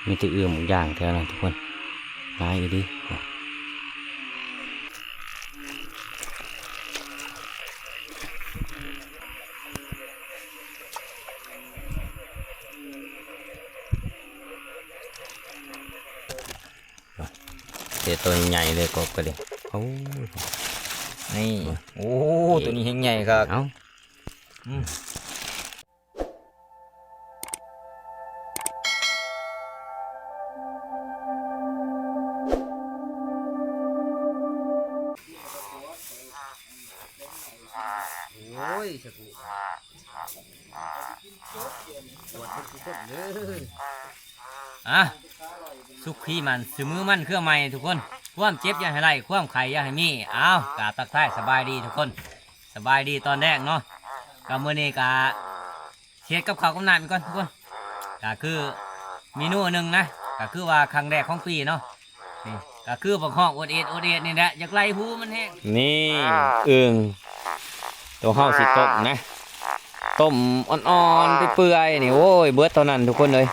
มีแต่เอื้อมย่างแถวนั้นทุกคนร้ายอีดิเดี๋ยวตัวใหญ่เลยกบก็เลยโอ้นี่โอ้ตัวนี้แห้งใหญ่ครับ เอ้าโอ้ยสกุอ่ะสุขีมันสมือมันเครื่องใหม่ทุกคนความเจ็บอย่าให้ไรความไข่อย่าให้มีอ้าวกาตักท้ายสบายดีทุกคนสบายดีตอนแรกเนาะกับมื้อนี้กาเช็ดกับข้าวกับน้ำอีกก่อนทุกคนก็คือเมนูหนึ่งนะก็คือว่าครั้งแรกของปีเนาะนี่ก็คือบักฮอกอดเอ็ดนี่แหละอยากไล่หูมันแห้ง นี่อึ่งตัวเฮาสิต้มนะต้มอ่อนๆเปื่อยๆนี่โอ้ยเบิดเท่านั้นทุกคนเลย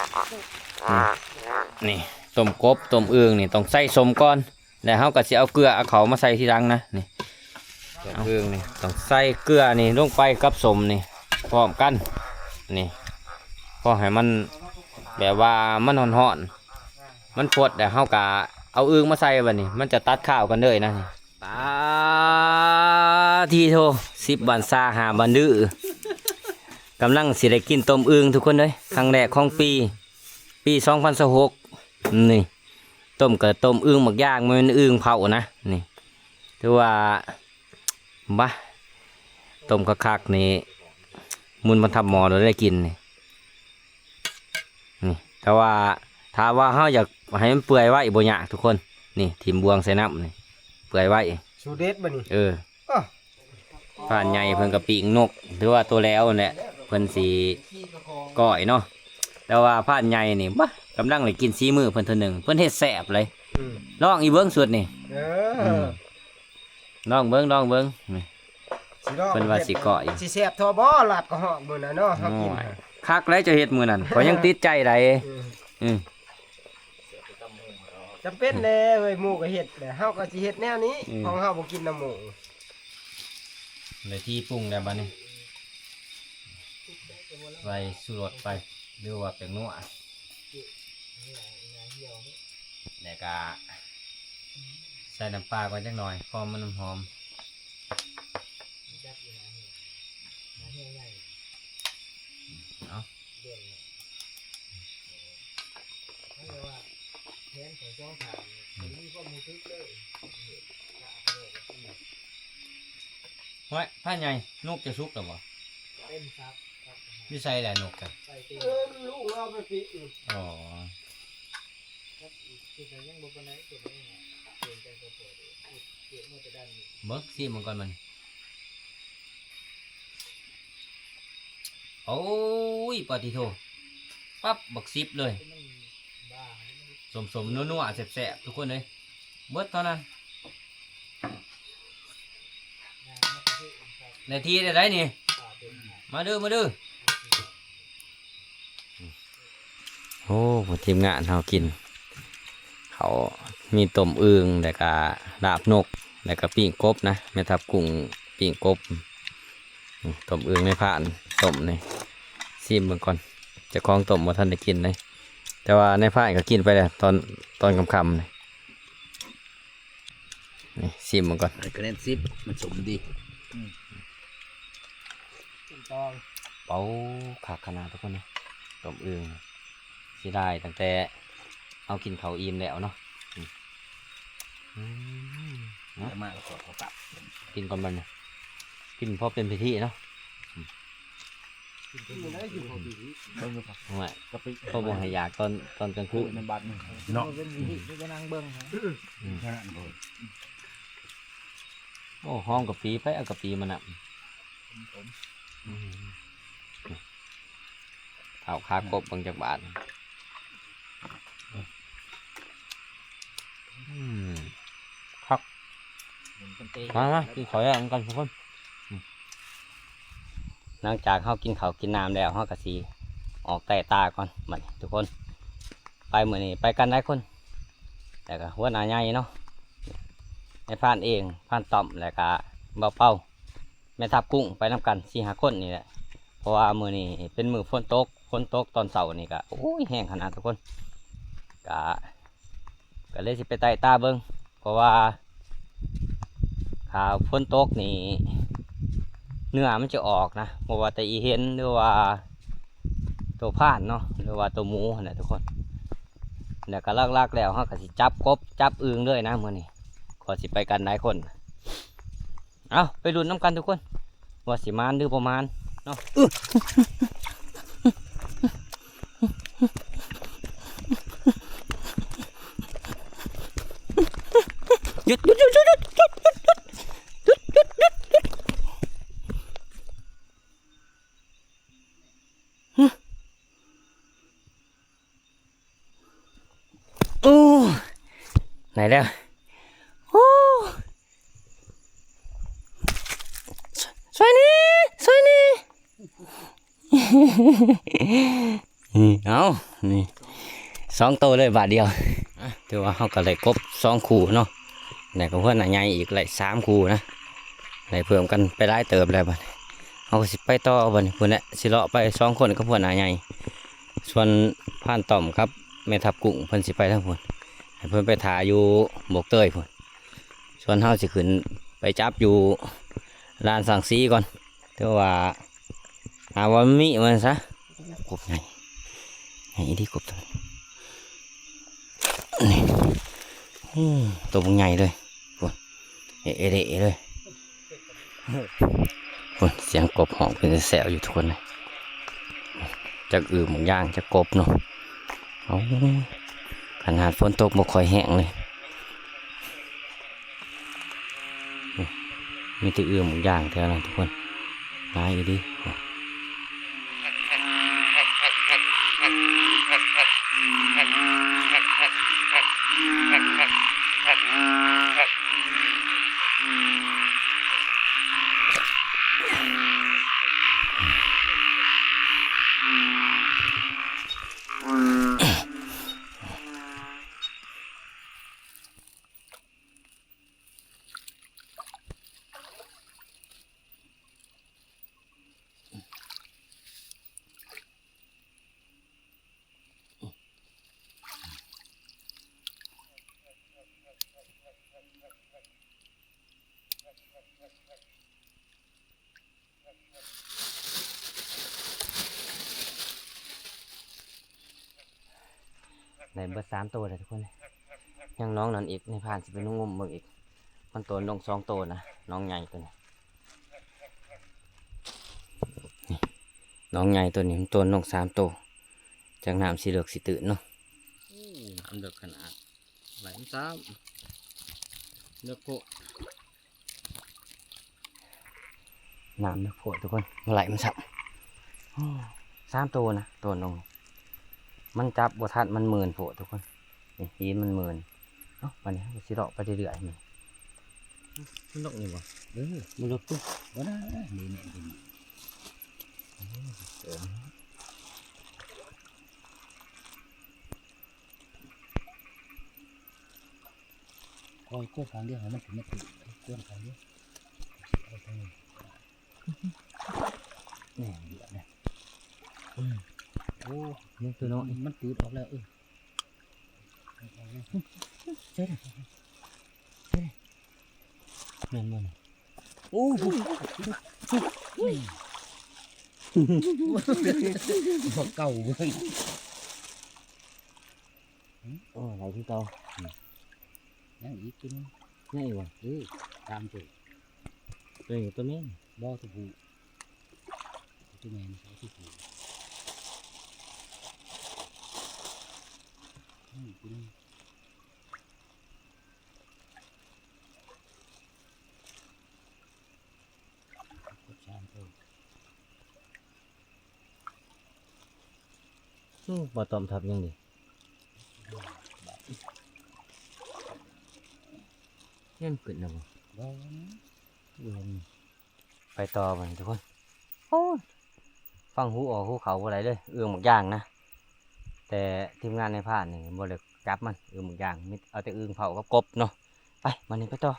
นี่ต้มกบต้มอึ่งนี่ต้องใส่สมก่อนแล้วเฮาก็สิเอาเกลือเอาเขามาใส่ทีหลังนะนี่ต้มอึ่งนี่ต้องใส่เกลือนี่ลงไปกับสมนี่พร้อมกันนี่พอให้มันแบบว่ามันห่อนๆมันพดแล้วเฮาก็เอาอึ่งมาใส่บัดนี้มันจะตัดข้าวกันเลยนะนี่ปาทีโท10 บาทซา5 บาทดื้อกำลังสิได้กินต้มอึ่งทุกคนเลยครั้งแรกของปี2026นี่ต้มกับต้มอึ่งหมักย่างมันอึ่งเผานะนี่ถือว่าบ้าต้มคักๆนี่มุนมาทำหมอเราได้กินนี่แต่ว่าถ้าว่าเขาอยากให้มันเปื่อยไว้บ่ยากทุกคนนี่ถิ่มบวงใส่น้ำนี่เปื่อยไว้สูเด็ดบ่นี่ผ่านใหญ่เพิ่นกับปีกนกหรือว่าตัวแล้วเนี่ยเพิ่นสีก้อยเนาะแต่ว่าผ่านใหญ่นี่บ้ากำลังเลยกินซีมือเพิ่นเท่านึงเพิ่นเฮ็ดแซ่บเลยลองอีเบิ้งสุดนี่ลองเบิ้งนี่เพิ่นว่าสิก้อยสิแซ่บทอบ่หลับก็หอมมื้อน่ะเนาะเฮากินคักแล้วจะเฮ็ดมื้อนั้นก็ยังติดใจได้จำเป็นแน่เว้ยหมูก็เฮ็ดแหละเฮาก็สิเฮ็ดแนวนี้ของเฮาบ่กินน้ำหมูเลยที่ปรุงแล้วบัดนี้ใส่ชูรสไปหรือว่าแป้งนัวแล้วก็ใส่น้ำปลาก่อนจักหน่อยพอมันหอมเอาไว้ผ้าใหญ่นกจะซุกหรือเปล่าพี่ใส่แหละนกกันลูกเราไปปิอ๋อเบิกซีมันก่อนมันโอ้ยปฏิโทปั๊บบักซิบเลยสมนัวๆแสบๆทุกคนเลยเบิดเท่านั้นในทีได้นี่มาดื้อโอ้ทีมงานเขากินเขามีต้มอึ่งแล้วก็ลาบนกแล้วก็ปิ้งกบนะแม่ทับกุ้งปิ้งกบต้มอึ่งในผ่านต้มนี่ซิมเบิ่งก่อนจะคล้องต้มมาท่านได้กินเลยแต่ว่าในผ่านก็กินไปแล้วตอนค่ำๆนี่ซิมเบิ่งก่อนกระเด็นซิปมันสมดีเป่าขาดขนาดทุกคนนะต้มอึ่งที่ได้ตั้งแต่เอากินเขาอิ่มแล้วเนาะมากขอตับกินก่อนมันกินพอเป็นพิธีเนาะเขาบอกให้อยากตอนกลางคืนในบัตรเนาะจะนั่งเบิ้งโอ้ห้องกับปีไปเอากับปีมันอ่ะเท้าคากบบางจากบาทครับมากินข้าวอย่างกันทุกคนหลังจากเขากินข้าวกินน้ำแล้วเขากะสีออกแต่ตาก่อนมาทุกคนไป ไปมื้อนี้ไปกันหลายคนแต่ก็หัวหน้าใหญ่เนาะในพานเองพานต่อมแล้วก็เบาเป้าแม่ทับกุ้งไปนํกัน4-5คนนี่แหละเพราะว่ามื้อนี้เป็นมื้อฝนตกตอนเช้านี่ก็โอ้ยแห้งขนาดทุกคนก็เลยสิไปไต่ตาเบิ่งเพราะว่าข่าวฝนตกนี่เนื้อมันจะออกนะเพราะว่าแต่อีเห็นหรือว่าตัวผ่านเนาะหรือว่าตัวหมูนะทุกคนเดี๋ยวก็ลากๆแล้วเขาก็สิจับกบจับอึ่งเลยนะมื้อนี้ขอสิไปกันหลายคนเอาไปลุ้นน้ำกันทุกคนว่าสิมานหรือประมาณเนาะหยุดโอ้ไหนแล้วโอ้สวยนี่เอานี่2 ตัวเลยบาทเดียวถือว่าเขาก็เลยครบ2 คู่เนาะไหนก็เพื่อนใหญ่อีกเลย3 คู่นะไหนเพิ่มกันไปได้เติบแล้วบัดเขาก็สิไปต่อบัดนี้เพื่อนเนี่ยสิเลาะไป2 คนก็เพื่อนใหญ่ส่วนผ่านต่อมครับแม่ทับกุ้งเพื่อนสิไปทั้งคนให้เพื่อนไปถ่ายอยู่บกเตยเพื่อนส่วนเขาสิขึ้นไปจับอยู่ลานสังสีก่อนเท่าว่าหาว่ามีมันซะกบใหญ่ที่กบตัวนี้ตัวมันใหญ่เลยปุ่นเอะเลยปุ่นเสียงกบหองเป็นแสวอยู่ทุกคนเลยจากหมูย่างจากกบเนาะเอาขนาดฝนตกบ่ค่อยแห้งเลยมีแต่หมูย่างแถวนั้นทุกคนตายอยู่ดิในเบอร์3 ตัวเลยทุกคนยังน้องนั่นอีกในผ่านสิเป็นงมเบิ่งอีกมันตัวน้อง2 ตัวนะน้องใหญ่ตัวนี้น้องใหญ่ตัวนี้มันตัวน้อง3 ตัวจากน้ำสีเหลือกสีตื่นเนาะน้ำเดือดขนาดไหลซ้ำเดือดโผล่น้ำเดือดโผล่ทุกคนไหลมันซ้ำ3 ตัวนะตัวน้องมันจับบทัดมันหมื่นโผล่ทุกคนนี่ยีมันหมื่นเอ้าวันนี้สิเลาะไปเรื่อยๆมันลกนี่บ่มันลกตุ๊บบ่ได้นี่คอยกู้ครั้งเดียวมันถึงไม่ติดกู้ครั้งเดียวเอาไปนี่เดือดเนี่ยโอ้นี่ตัวน้อยมันตืดออกแล้วเจ๊แม่นบ่โอ้บอกเก่าเบิ่งโอ้ไหลที่เก่ายังอีกตัวนึงง่ายวะตามตัวนี้บ่ตัวผู้ตัวแม่นี่ตัวผู้ตัวนี้บ่ตอมทับยังดิเล่นขึ้นนะบ่ไปต่อมันทุกคนฟังหูออกหูเขาอะไรเลยหมกย่างนะ แต่ทีมงานในผ่านนี่บ่ได้จับมันอึ่งบางอย่างมิเอาแต่อึ่งเผากับกบเนาะไปมานี่ไปต่อ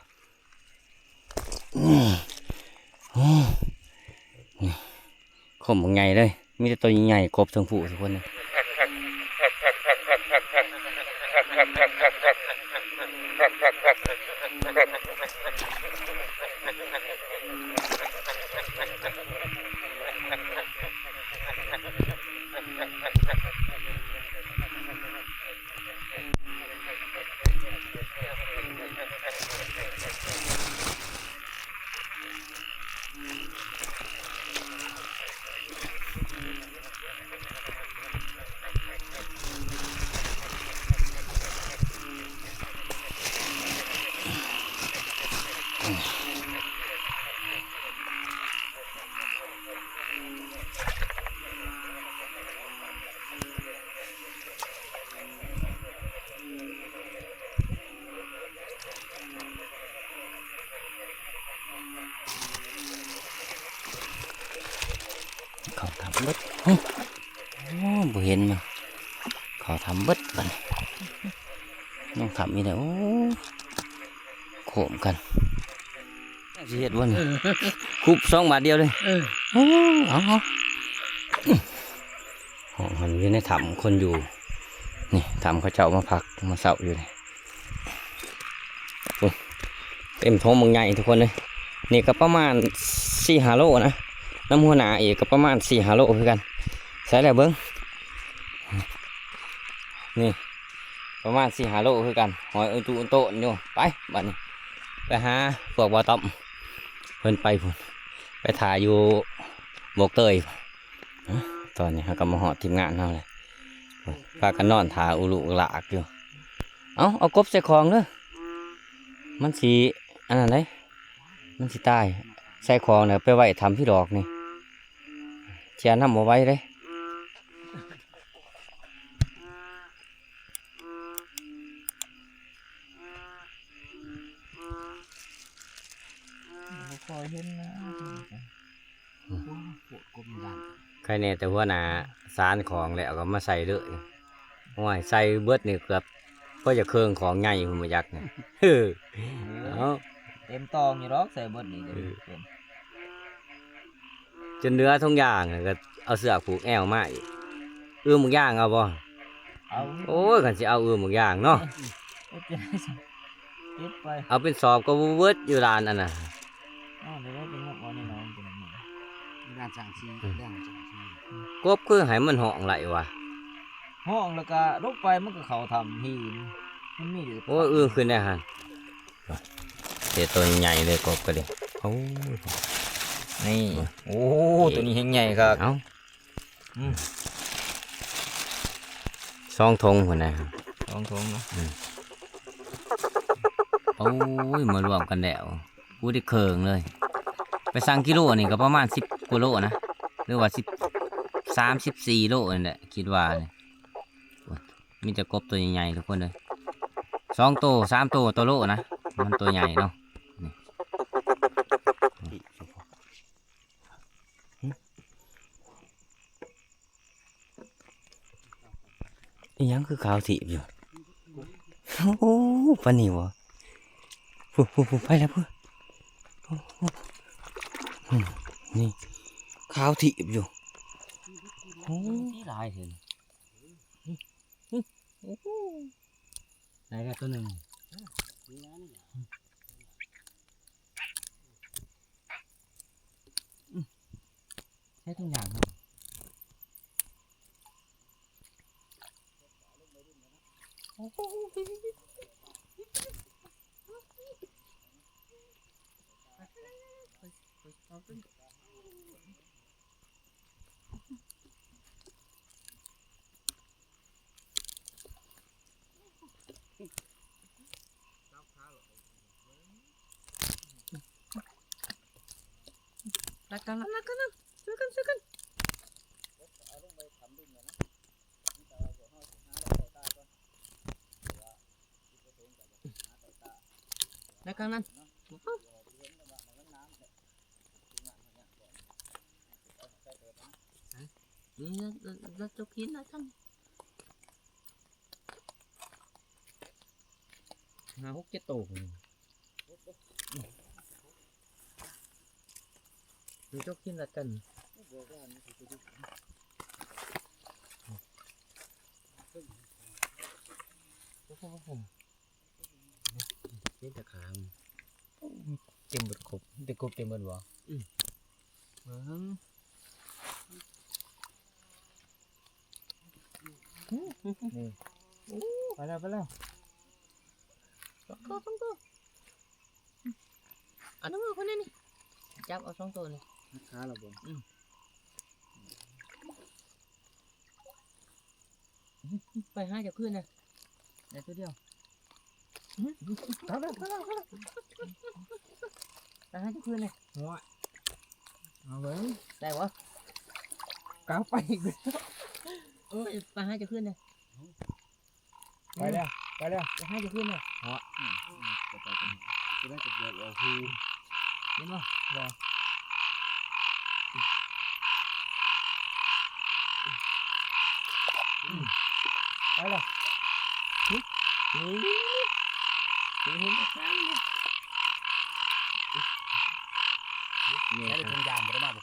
ขมบางใหญ่เลยมีแต่ตัวใหญ่ๆกบทั้งผู้ทุกคนเลยเขาทำเบิดโอ้บ่เห็นมั้งเขาทำเบิดกันต้องทำนี่แหละโอ้โขมกันสิเห็ดวันคุบ2 บาทเดียวเลยโอ้เอามันอยู่ในถ้ำคนอยู่นี่ถ้ำเขาเจ้ามาพักมาเสาอยู่นี่เต็มท้องมึงใหญ่ทุกคนเลยนี่ก็ประมาณ4-5 โลนะน้ำหัวหนาอีกก็ประมาณ4-5 โลคือกันใส่แล้วเบิ้งนี่ประมาณ4-5 โลคือกันหอยตุนโตนอยู่ไปบัดนี้ไปหาพวกบ่อต้อมเพิ่นไปพุ่นไปถ่ายอยู่โบกเตยตอนนี้เขาก็มาหอดทีมงานเขาเลยพากันนอนถ่าอุลุหลากอยู่เอากบใส่คลองเด้อมันสีอันนั้นเลยมันสีตายใส่คลองเนี่ยไปไว้ทำที่ดอกนี่เชียร์น้ำเอาไว้เลยคอยเห็นนะใครเนี่ยแต่หัวหน้าสารของแล้วก็มาใส่เลยโอ้ยใส่เบิดนี่เกือบก็จะเครื่องของไงผมมายักเนี่ยเอา เต็มตองอยู่ดอกใส่เบิดนี่เป็น จนเนื้อทุกอย่างก็เอาเสือกผูกแอวมาอีกหมึกย่างเอาบ่ เอา โอ้ยกันสิเอาหมึกย่างเนาะ เก็บไป เอาเป็นสอบก็เวิร์ดอยู่ร้านอันน่ะ เดี๋ยวเป็นงบเอาในน้องเป็นอะไรด้านสั่งซีด้านสั่งซี กบคือให้มันห้องไหลวะ ห้องแล้วก็ลงไปมันก็เขาทำหินมันมีอยู่ โอ้ยขึ้นได้ฮะเสียตัวใหญ่เลยกบก็ดิโอ้ย นี่โอ้ตัวนี้แห้งใหญ่ครับ เอา2 ธงคนนะ ลองทงเนาะ โอ้ยมารวมกันแล้วกูได้เคิงเลย ไปสั่งกิโลนี่ก็ประมาณ10 กว่าโลนะหรือว่า13-14 โลนี่แหละคิดว่าเนี่ยมีแต่กบตัวใหญ่ๆทุกคนเลย2 ตัว 3 ตัวตัวโลนะมันตัวใหญ่เนาะอีหยังคือขาวถีบอยู่โอ้ปะนี่วะผู้ไปแล้วเพื่อนนี่ขาวถีบอยู่โอ้หลายเห็นไหนก็ตัวหนึ่งใช้ทุกอย่างครับรักกันนั่นนี่เราจะกินนะท่าน 5 6 7ตัวดูจกกินละกันนี่ตะขางเต็มหมดครบแต่ครบเต็มหมดวะไปแล้วต้องตัวอันนั้นคนนี้นี่จับเอา2 ตัวนี่ขาเราบ่ไปหาจะขึ้นนะได้ตัวเดียวไปหาจะขึ้นเลยเอาไว้ได้วะก้าวไปอีกไปหาจะขึ้นเลยไปแล้วไปหาจะขึ้นเลยจะได้จะเดือดเอาคือเห็นป่ะว้าไปแล้วเห็นตะขางเนี่ยนี่เป็นทางยามบ่ได้มาบ่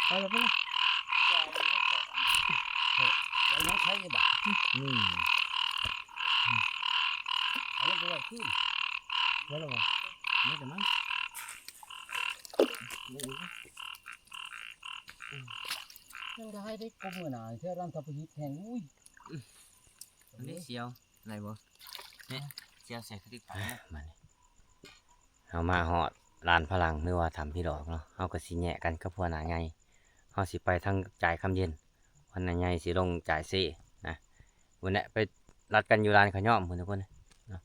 ไปแล้วแล้วน้องใช้ยังบ่เอาลงไปไว้ขึ้นแล้วบ่นี่แต่มันยังได้ได้กบมื้อหน้าเท่าร้านทับหิบแห้งอุ้ยอันนี้เสียวไหนบ่เนี่ยเสียวใส่กระติกปากมานี่ เอามาหอดลานพลังหรือว่าทำพี่ดอกเนาะเอาก็สิแยกกันกับพวกหนาใหญ่เอาสิไปทางจ่ายคำเย็นวันหนาใหญ่สิลงจ่ายเซ่นะวันนี้ไปรัดกันอยู่ลานขย่อมคนทุกคนเนาะ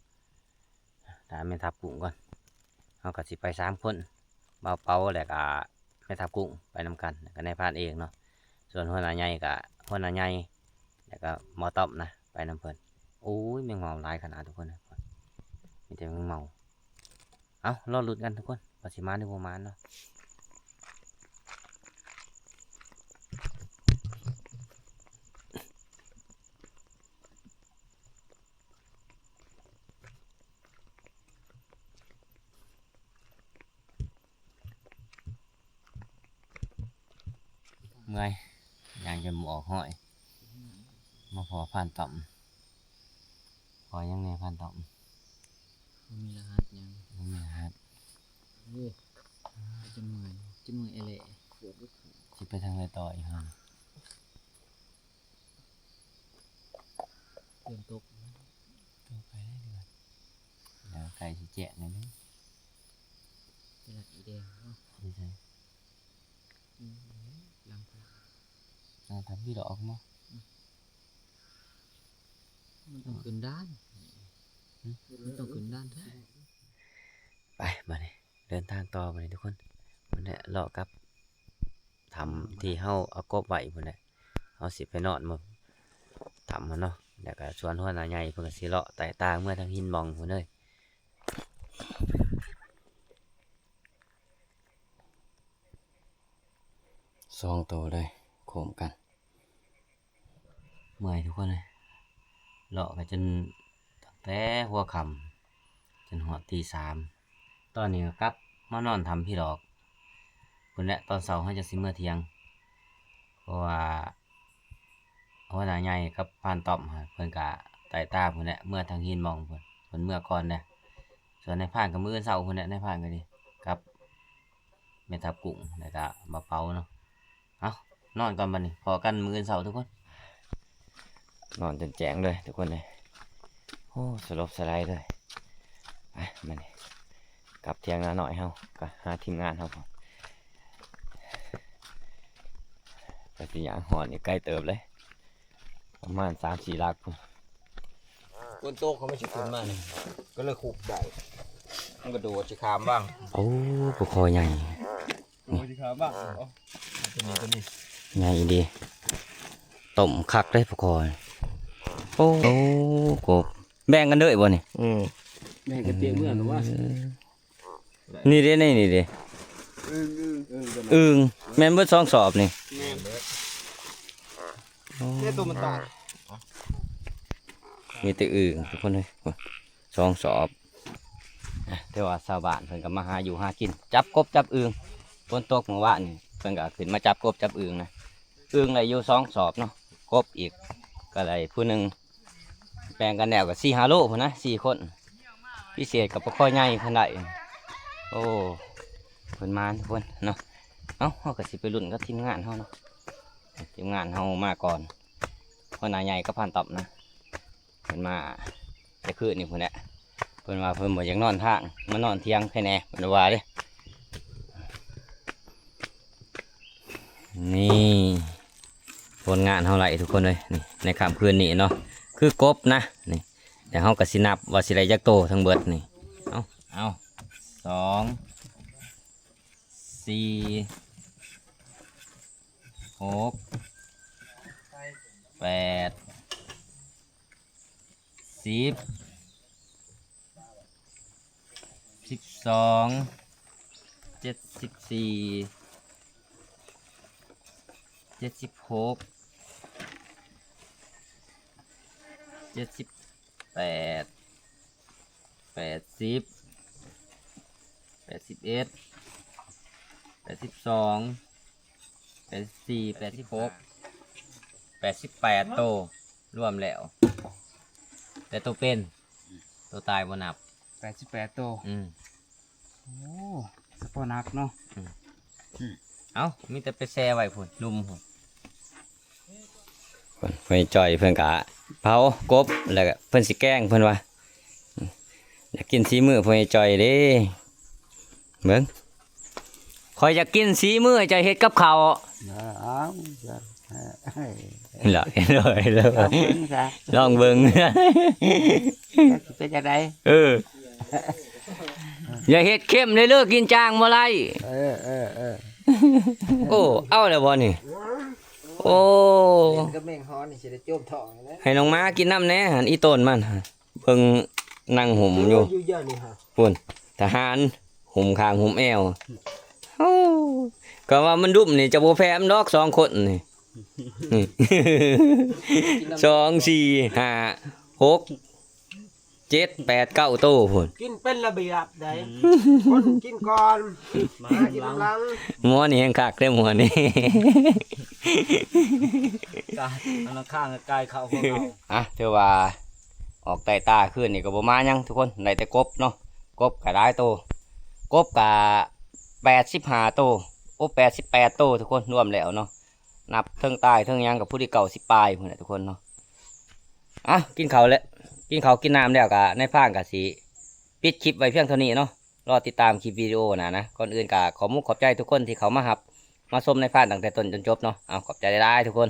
แต่แม่ทับกุ้งก่อนเอาก็สิไป3 คนเบาเป้าแล้วก็แม่ทับกุ้งไปนำกันแล้วก็ในพานเองเนาะส่วนหัวหน้าใหญ่กับหัวหน้าใหญ่แล้วก็หมอต้อมนะไปนำเพิ่นโอ้ยแมงเมาหลายขนาดทุกคนนะมีแต่แมงเมาเอารอลุ้นกันทุกคนว่าสิมาหรือบ่มาเนาะเมื่อยอย่างจะหมออกห้อยมาพอผ่านต่อมพอยังไงผ่านต่อม มีรหัสยัง บ่มีครับ นี่จนเมื่อยเอเล่ สิไปทางไรต่ออีกครับ เติมตก ตัวไปได้เดือนเดี๋ยวไก่สิแจะหน่อยนึง เป็นหลักอีแดงเนาะ ดีใจ ลัง น่าทำพี่ดอกมั้ง มันต้องขึ้นด้านมันต้องขึ้นด้านแท้ ไปมาเลยเดินทางต่อมาเลยทุกคนมันเนี่ยเลาะกับทำที่เฮาเอากบไว้พุ่นน่ะเฮาสิไปนอนมื้อทำมันเนาะแล้วก็ชวนหัวหน้าใหญ่เพิ่นก็สิเลาะไต่ตาเมื่อทางหินมองพุ่นเลย2 ตัวเลยโขมกันเมื่อยทุกคนเลยเลาะกันจนตั้งแต่หัวค่ำจนหัวตี 3ตอนนี้ก็กลับมานอนทำพี่ดอกพุ่นแหละตอนเช้าเฮาจะสิเมื่อเที่ยงเพราะว่าหัวหน้าใหญ่กับพานต้อมเพิ่นก็ไต่ตาพุ่นแหละเมื่อทางหินมองเพิ่นเมื่อก่อนนะส่วนในพานก็มื้อเช้าพุ่นแหละในพานก็ดีกับแม่ทับกุ้งแล้วก็มาเป๋าเนาะเอานอนก่อนบัดนี้พอกันมื้อเช้าทุกคนนอนจนแจ้งเลยทุกคนเลยโอ้สลบสลายเลยไปมานี่กลับเที่ยงนาหน่อยเฮาก็หาทีมงานเฮาก่อนไปสิย่างหอนนี่ใกล้เติบเลยประมาณ3-4 ลักพุ่น บนโต๊ะเขาไม่ใช่ขึ้นมานี่ก็เลยขุกได้มันกระโดดจะขามบ้าง โอ้ปลาคอใหญ่ โดดจะขามบ้างตัวนี้ ใหญ่ดีต้มคักเลยปลาคอโอ้โอ้กบแบ่งกันด้วยบ่นี่ แม่กันเตียงเมื่อนหรือว่า นี่เด้นี่เด้อึ่งแม่นเบิด2 สอบนี่ เนี่ยตัวมันตาย มีแต่อึ่งทุกคนเลยสองสอบแต่ว่าชาวบ้านเพิ่นก็มาหาอยู่หากินจับกบจับอึ่งฝนตกเมื่อวานนี่เพิ่นก็ขึ้นมาจับกบจับอึ่งนะอึ่งได้อยู่สองสอบเนาะกบอีกก็ได้ผู้หนึ่งแบ่งกันแนวกับ4-5 โลพุ่นนะ4 คนพิเศษกับปลาข้อใหญ่เพิ่นได้โอ้เพิ่นมาทุกคนเนาะเอ้าเฮาก็สิไปลุ้นกับทีมงานเฮาเนาะทีมงานเฮามาก่อนหัวหน้าใหญ่ก็ผ่านตอบนะเพิ่นมาแต่คืนนี่พุ่นแหละเพิ่นว่าเพิ่นบ่อยากนอนทางมานอนเที่ยงแค่แน่เพิ่นว่าเด้นี่ผลงานเฮาไหลทุกคนเลยนี่ในค่ำคืนนี้เนาะคือกบนะนี่แต่เฮาก็สินับว่าสิได้จักโตทั้งเบิดนี่เอา2 4 6 8 10 12 74 76 78 80 81 82 84 86 88 โตรวมแล้ว แต่ตัวเป็นตัวตายบ่นับ 88ตัว อืม โอ้สปอนักเนาะ เอ้ามีแต่ไปแช่ไว้พุ่นลุมพุ่นเพิ่นจ่อยเพิ่นกะเผากบแล้วก็เพิ่นสิแกล้งเพิ่นว่าอยากกินสีมือเพิ่นให้จ่อยเด้เบิ่งข่อยอยากกินสีมือจะเฮ็ดกับข้าว อ้าวจ้ะเฮ้ย ล่ะเลย เอาเบิ่งซะ ลองเบิ่ง สิเป็นจังได เอออย่าเฮ็ดเข้มเลยเลิกกินจางบ่ไร เออ โอ้เอาแล้วบ่นี่โอ้ ก็แม่งฮ้อนนี่สิได้โจมท้องนะ ให้น้องม้ากินน้ำแหน่หันอีต้นมันเพิ่งนั่งห่มอยู่ อยู่เยอะนี่ฮะ พุ่นทหารห่มคางห่มแอวโอ้ก็ว่ามันดุมนี่จะบ่แพ้มนดอก2 คนนี่ 2 4 5 6 7 8 9 โตพุ่น กินเป็นระเบียบได้คนกินก่อนมากินหลัง หมัวนี่ยังคักเด้หมัวนี่ กายอันข้างกายเข้าของเรา อ่ะถือว่าออกไต่ตาขึ้นนี่ก็บ่มาหยังทุกคนได้แต่กบเนาะกบก็ได้โตกบก็85 โตโอ้88 โตทุกคนรวมแล้วเนาะนับเทิงใต้เทิงหยังกับผู้ที่เก่า10 ปลายพุ่นน่ะทุกคนเนาะอ่ะกินข้าวแล้วกินข้าวกินน้ำแล้วก็ในพางก็สิปิดคลิปไว้เพียงเท่านี้เนาะรอติดตามคลิปวิดีโอนะก่อนอื่นก็ขอมุกขอบใจทุกคนที่เขามาหับมาชมในพางตั้งแต่ต้นจนจบเนาะเอาขอบใจได้ทุกคน